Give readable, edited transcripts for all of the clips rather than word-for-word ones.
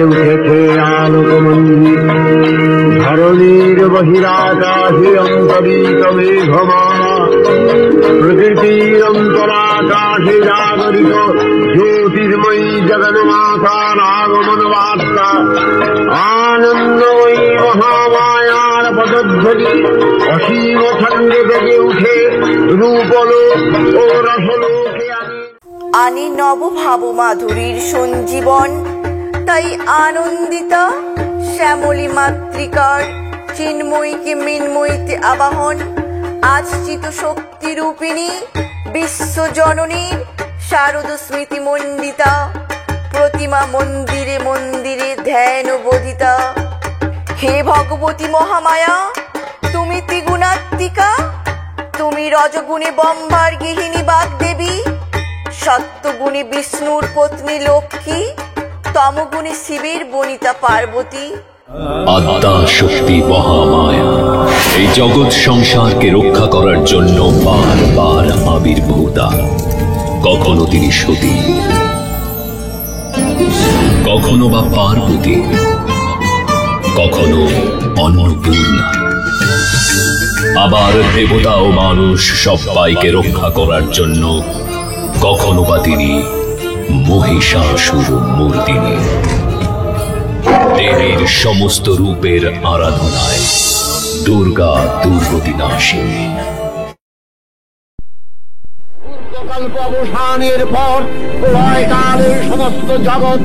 উঠেছে আলোকমন্দির। ধরণীর বহিরাকাশে অন্তরিত মেঘমালা, প্রকৃতির অন্তরাকাশে জাগরিত জ্যোতির্ময়ী জগন্মাতার আগমন বার্তা। আনন্দময়ী মহামায়ার পদধ্বনি অসীম ছন্দে বেজে উঠে রূপলোক ও রসলোকে আনি নব ভাব মাধুরীর সঞ্জীবন। তাই আনন্দিতা শ্যামলী মাতৃকার চিন্ময়ীকে মৃন্ময়ীতে আবাহন। আজ চিত শক্তি রূপিণী বিশ্বজননীর শারদ স্মৃতি মণ্ডিতা, প্রতিমা মন্দিরে মন্দিরে ধ্যান বোধিতা। হে ভগবতী মহামায়া, তুমি ত্রিগুণাত্মিকা, তুমি রজগুণে ব্রহ্মার গৃহিণী বাগদেবী, সত্যগুণে বিষ্ণুর পত্নী লক্ষ্মী, তমগুণে শিবের বনিতা পার্বতী। আদ্যা শক্তি মহামায়া এই জগৎ সংসারকে রক্ষা করার জন্য বারবার আবির্ভূতা। কখনো তিনি সতী, কখনো বা পার্বতী, কখনো অন্নপূর্ণা, আবার দেবতা ও মানুষ সবাইকে রক্ষা করার জন্য কখনো বা তিনি মহিষাসুর মূর্তিনি। দেবীর সমস্ত রূপের আরাধনায় দুর্গা দুর্গতি নাশিনী। কল্প অবসানের পর প্রলয়কালের সমস্ত জগৎ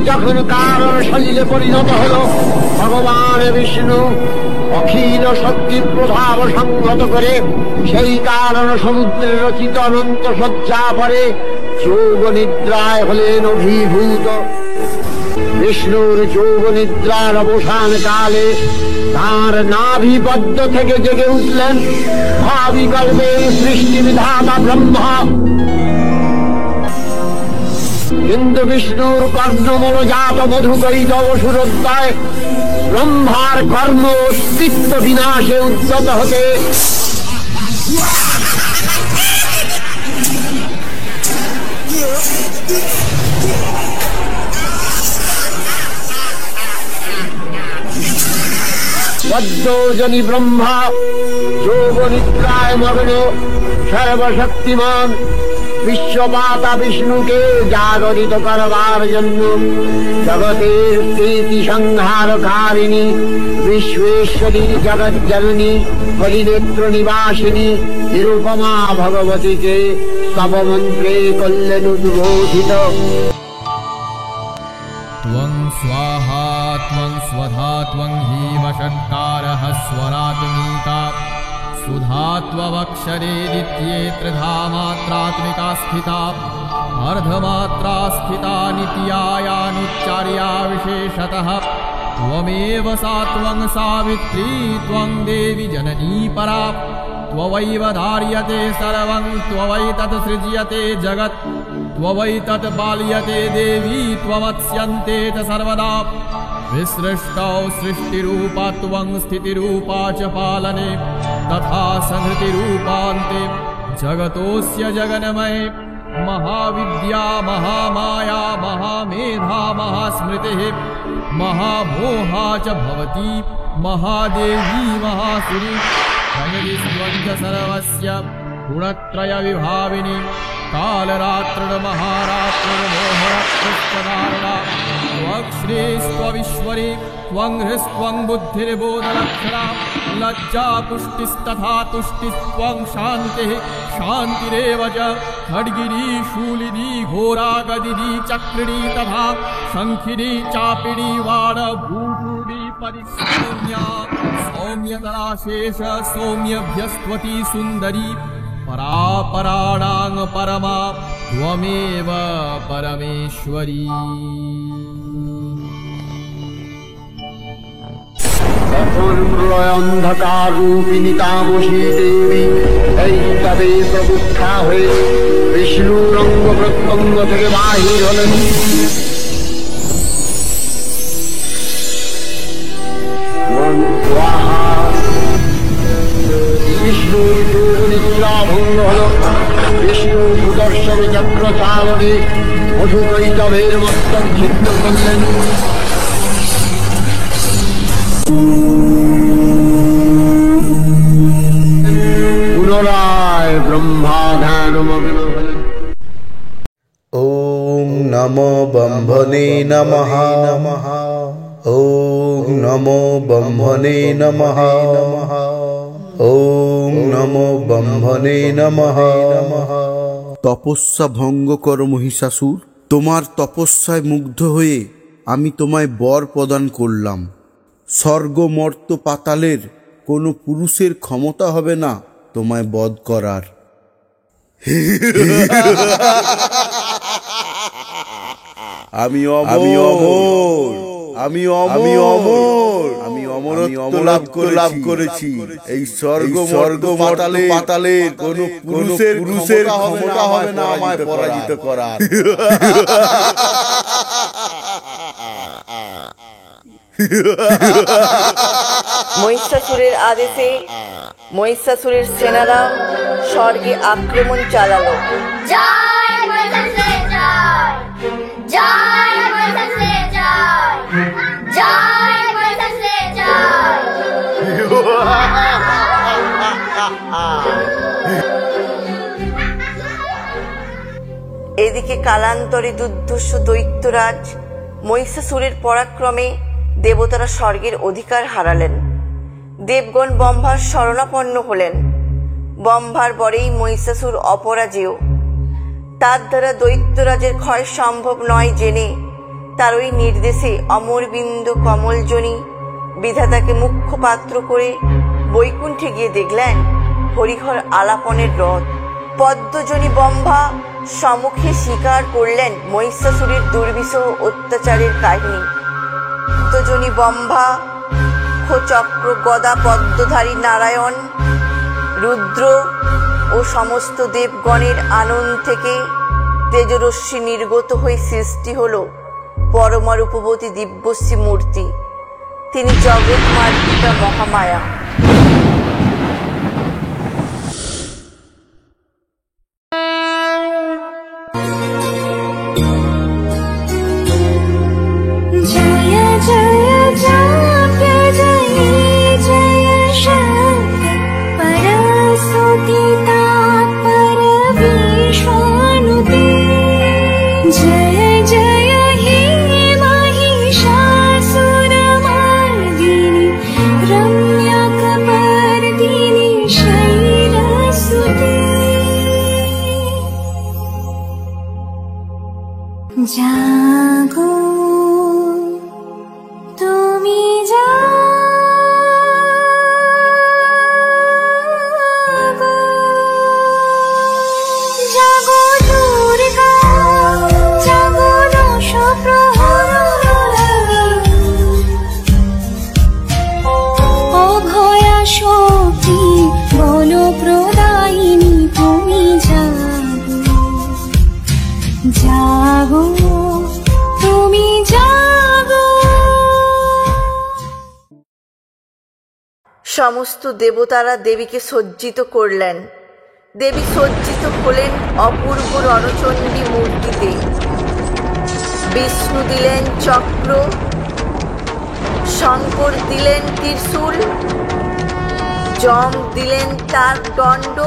যখন কারণ শরীরে পরিণত হল, ভগবান বিষ্ণু অখিল শক্তি প্রভাব সংহত করে সেই কারণ সমুদ্রের রচিত অনন্ত শয্যা পরে যোগ নিদ্রায় হলেন অভিভূত। বিষ্ণুর যোগ নিদ্রার অবসান কালে তাঁর নাভিপদ্ম থেকে জেগে উঠলেন ভাবিকল্পে সৃষ্টি বিধাতা ব্রহ্মা। কিন্তু বিষ্ণুর কর্ণমূলজাত মধুকরিত অসুরোদ্দয় ব্রহ্মার কর্ম অস্তিত্ব বিনাশে উদ্যত হতে পদ্মজনী ব্রহ্মা যোগ নিদ্রায় মগ্ন সর্বশক্তিমান বিশ্বমাতা বিষ্ণুকে জাগরিত করবার জন্য জগতের প্রীতি সংহারকারিণী বিশ্বেশ্বরী জগজ্জননী হরিনেত্র নিবাসিনী নিরুপমা ভগবতীকে স্তবমন্ত্রে করলেন উদ্বোধিত। त्वं स्वाहा त्वं स्वधा त्वं हीमषट्कारः स्वरात्मिका सुधा त्वमक्षरे नित्ये त्रिधा मात्रात्मिका स्थिता अर्धमात्रा स्थिता नित्यायानुच्चार्या विशेषतः त्वमेव सा त्वं सावित्री त्वं देवी जननी परा त्ववैव धार्यते सर्वं त्ववैतत् सृज्यते जगत् त्ववैतत् पाल्यते देवी त्वमत्स्यन्ते च सर्वदा विसृष्टौ सृष्टिरूपा त्वं स्थितिरूपा च पालने तथा संहृतिरूपान्ते जगतोऽस्य जगन्मये महाविद्या महामाया महामेधा महास्मृतिः महामोहा च भवती महादेवी महासुरी जगदीश्वरञ्च सर्वस्य गुणत्रयविभाविनी कालरात्रिर्महारात्रिर्मोहरात्रिश्चदारणा त्वक्श्रीस्त्वविश्वरी त्वं ह्रीस्त्वं बुद्धिर्बोधलक्षणा लज्जा पुष्टिस्तथा तुष्टिस्त्वं शान्तिः शान्तिरेव च खड्गिनी शूलिनी घोरा गदिनी चक्रिणी तथा शङ्खिनी चापिणी वाणभूभूणी परिसौम्या सौम्यतराशेष सौम्यभ्यस्त्वती सुन्दरी परापराणां परमा त्वमेव परमेश्वरी। তখন প্রলয় অন্ধকার রূপিণী তামসী দেবী এই তবে প্রবুদ্ধা হয়ে বিষ্ণুর অঙ্গ প্রত্যঙ্গ থেকে বাহির হলেন। বিষ্ণুর যোগ নিদ্রা ভঙ্গ হল। বিষ্ণু সুদর্শন চক্র চালনে মধুকৈতবের মস্তক ছিন্ন করলেন। ध्यानमग्नफलम् ॐ नमो ब्रह्मणे नमः ॐ नमो ब्रह्मणे नमः ॐ नमो ब्रह्मणे नमः। তপস্যা ভঙ্গ কর মহিষাসুর, তোমার তপস্যায় মুগ্ধ হয়ে আমি তোমায় বর প্রদান করলাম। স্বর্গ মর্ত পাতালের কোনো পুরুষের ক্ষমতা হবে না তোমায় বধ করার। আমি অমর, আমি অমরত্ব লাভ করেছি। এই স্বর্গ পাতালের কোনো পুরুষের ক্ষমতা হবে না আমায় পরাজিত করার। মহিষাসুরের আদেশে মহিষাসুরের সেনারা স্বর্গে আক্রমণ চালালো। জয় মহিষাসুরের জয়, জয় মহিষাসুরের জয়, জয় মহিষাসুরের জয়। এদিকে কালান্তরে দুর্ধর্ষ দৈত্যরাজ মহিষাসুরের পরাক্রমে দেবতারা স্বর্গের অধিকার হারালেন। দেবগণ ব্রহ্মার শরণাপন্ন হলেন। ব্রহ্মার বরেই মহিষাসুর অপরাজেয়। তার দ্বারা দৈত্যরাজের ক্ষয় সম্ভব নয় জেনে তার ওই নির্দেশে অমরবিন্দ কমলজনী বিধাতাকে মুখ্য পাত্র করে বৈকুণ্ঠে গিয়ে দেখলেন হরিহর আলাপনের রথ। পদ্মজনী ব্রহ্মা সম্মুখে স্বীকার করলেন মহিষাসুরের দুর্বিষহ অত্যাচারের কাহিনী। পদ্মজনী ব্রহ্মা, চক্র গদা পদ্মধারী নারায়ণ, রুদ্র ও সমস্ত দেবগণের আনন্দ থেকে তেজরশ্মি নির্গত হয়ে সৃষ্টি হল পরমারূপবতী দিব্যশ্রী মূর্তি। তিনি জগৎ মার্গিকা মহামায়া। জাগো তুমি জাগো, জাগো দুর্গা, জাগো দশ প্রহরী, অভয়া শক্তি বল প্রদায়িনী তুমি জাগো, জাগো তুমি জাগো। সমস্ত দেবতারা দেবীকে সজ্জিত করলেন। দেবী সজ্জিত হলেন অপূর্ব রণচণ্ডী মূর্তিতে। বিষ্ণু দিলেন চক্র, শঙ্কর দিলেন ত্রিশূল, যম দিলেন তার দণ্ড,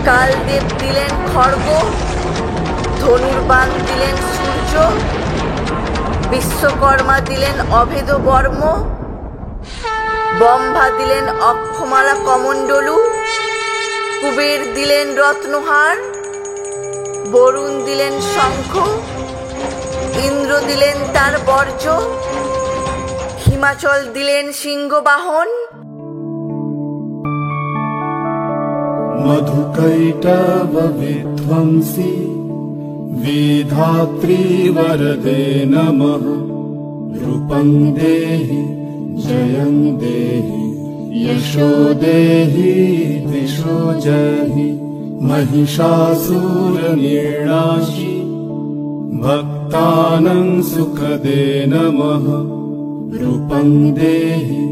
কালদেব দিলেন খড়গ, ধনুর্বাণ দিলেন সূর্য, বিশ্বকর্মা দিলেন অভেদ বর্ম, ব্রহ্মা দিলেন অক্ষমালা কমণ্ডলু, কুবের দিলেন রত্নহার, বরুণ দিলেন শঙ্খ, ইন্দ্র দিলেন তার বর্জ, হিমাচল দিলেন সিংহবাহন। मधुकैटव विध्वंसी विधात्री वरदे नमः। रूपं देहि जयं देहि यशो देहि दिशो जहि। महिषासुरनिर्णाशि भक्तानां सुखदे नमः। रूपं देहि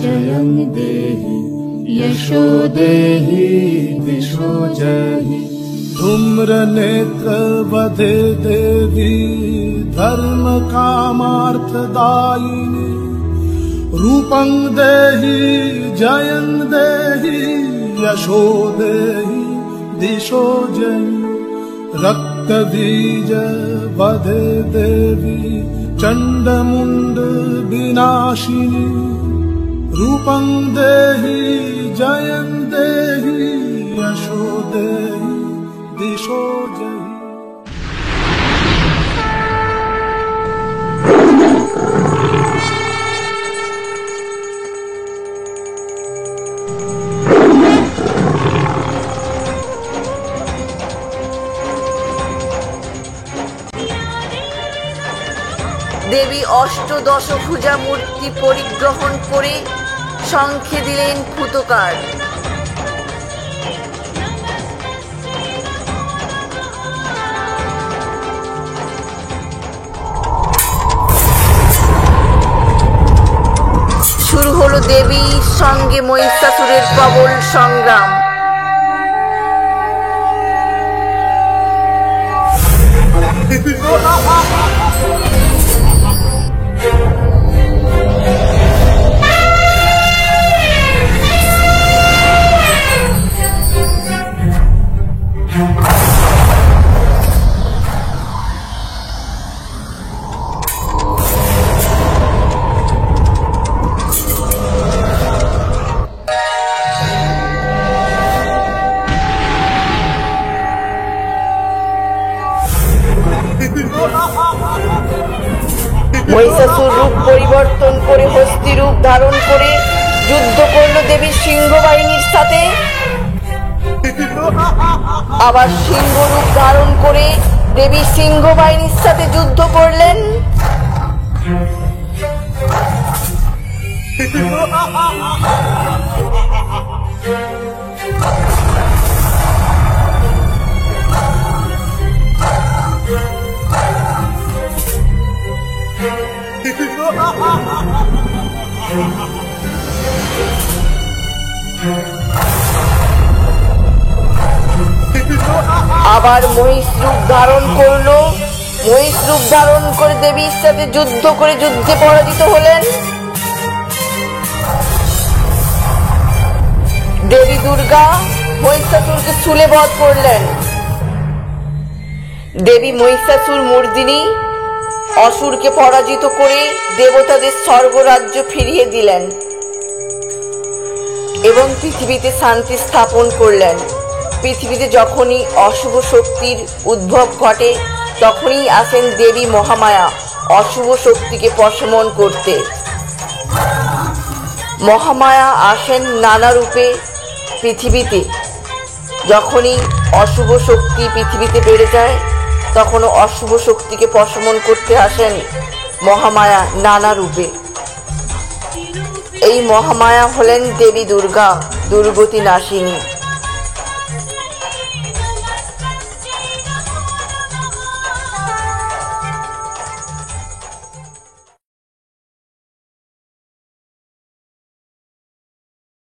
जयं देहि यशो देहि दिशो जहि। धूम्र नेत्र वधे देवी धर्म कामार्थदायिनी। रूपं देहि जयं देहि यशो देहि दिशो जयि रक्तबीज वधे देवी चण्डमुण्ड विनाशिनी रूपं देहि जयं देहि यशो देहि दिशो जयि। দেবী অষ্টদশভুজা মূর্তি পরিগ্রহণ করে শঙ্খে দিলেন ফুৎকার। শুরু হলো দেবীর সঙ্গে মহিষাসুরের প্রবল সংগ্রাম। মহিষাসুর রূপ পরিবর্তন করে হস্তি রূপ ধারণ করে যুদ্ধ করল দেবীর সিংহ বাহিনীর সাথে। আবার সিংহ রূপ ধারণ করে দেবী সিংহ বাহিনীর সাথে যুদ্ধ করলেন। আবার মহিষ রূপ ধারণ করলো। মহিষ রূপ ধারণ করে দেবীর সাথে যুদ্ধ করে যুদ্ধে পরাজিত হলেন। দেবী দুর্গা মহিষাসুরকে শূলে বধ করলেন। দেবী মহিষাসুর মর্দিনী অসুরকে পরাজিত করে দেবতাদের স্বর্গরাজ্য ফিরিয়ে দিলেন এবং পৃথিবীতে শান্তি স্থাপন করলেন। পৃথিবীতে যখনই অশুভ শক্তির উদ্ভব ঘটে তখনই আসেন দেবী মহামায়া অশুভ শক্তিকে প্রশমন করতে। মহামায়া আসেন নানা রূপে পৃথিবীতে। যখনই অশুভ শক্তি পৃথিবীতে বেড়ে যায় তখনও অশুভ শক্তিকে প্রশমন করতে আসেন মহামায়া নানা রূপে। এই মহামায়া হলেন দেবী দুর্গা, দুর্গতি নাশিনী।